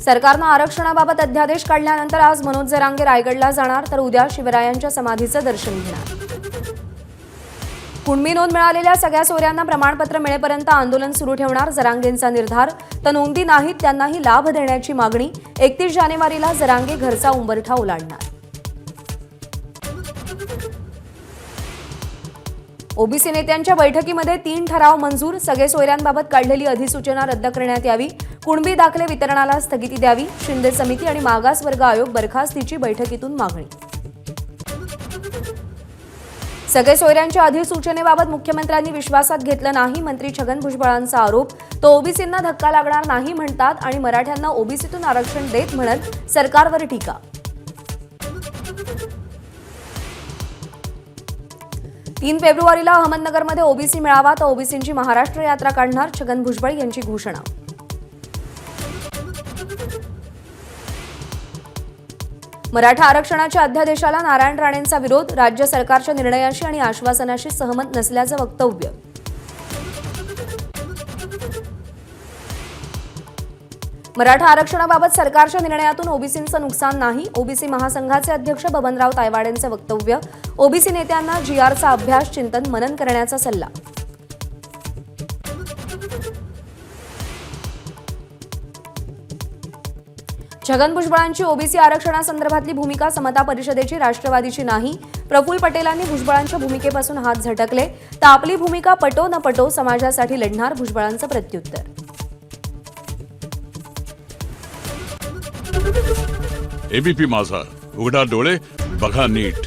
सरकारनं आरक्षणाबाबत अध्यादेश काढल्यानंतर आज मनोज जरांगे रायगडला जाणार, तर उद्या शिवरायांच्या समाधीचं दर्शन घेणार. कुणबी नोंद मिळालेल्या सगळ्या सोयऱ्यांना प्रमाणपत्र मिळेपर्यंत आंदोलन सुरू ठेवणार जरांगेंचा निर्धार. तर नोंदी नाहीत त्यांनाही लाभ देण्याची मागणी. 31 जानेवारीला जरांगे घरचा उंबरठा ओलांडणार. ओबीसी नेत्यांच्या बैठकीमध्ये 3 ठराव मंजूर. सगळे सोयऱ्यांबाबत काढलेली अधिसूचना रद्द करण्यात यावी. कुणबी दाखले वितरणाला स्थगिती द्यावी. शिंदे समिती आणि मागासवर्ग आयोग बरखास्तीची बैठकीतून मागणी. सगळे सोयऱ्यांच्या अधिसूचनेबाबत मुख्यमंत्र्यांनी विश्वासात घेतलं नाही. मंत्री छगन भुजबळांचा आरोप. तो ओबीसींना धक्का लागणार नाही म्हणतात आणि मराठ्यांना ओबीसीतून आरक्षण देत म्हणत सरकारवर टीका. तीन फेब्रुवारीला अहमदनगरमध्ये ओबीसी मेळावा, तर ओबीसींची महाराष्ट्र यात्रा काढणार. छगन भुजबळ यांची घोषणा. मराठा आरक्षणाच्या अध्यादेशाला नारायण राणेंचा विरोध. राज्य सरकारच्या निर्णयाशी आणि आश्वासनाशी सहमत नसल्याचं वक्तव्य. मराठा आरक्षणाबाबत सरकारच्या निर्णयातून ओबीसींचं नुकसान नाही. ओबीसी महासंघाचे अध्यक्ष बबनराव तायवाडेंचं वक्तव्य. ओबीसी नेत्यांना जीआरचा अभ्यास, चिंतन, मनन करण्याचा सल्ला. छगन भुजबळांची ओबीसी आरक्षणासंदर्भातली भूमिका समता परिषदेची, राष्ट्रवादीची नाही. प्रफुल्ल पटेलांनी भुजबळांच्या भूमिकेपासून हात झटकले. तर आपली भूमिका पटो न पटो समाजासाठी लढणार, भुजबळांचं प्रत्युत्तर. एबीपी माझा, उघडा डोळे बघा नीट.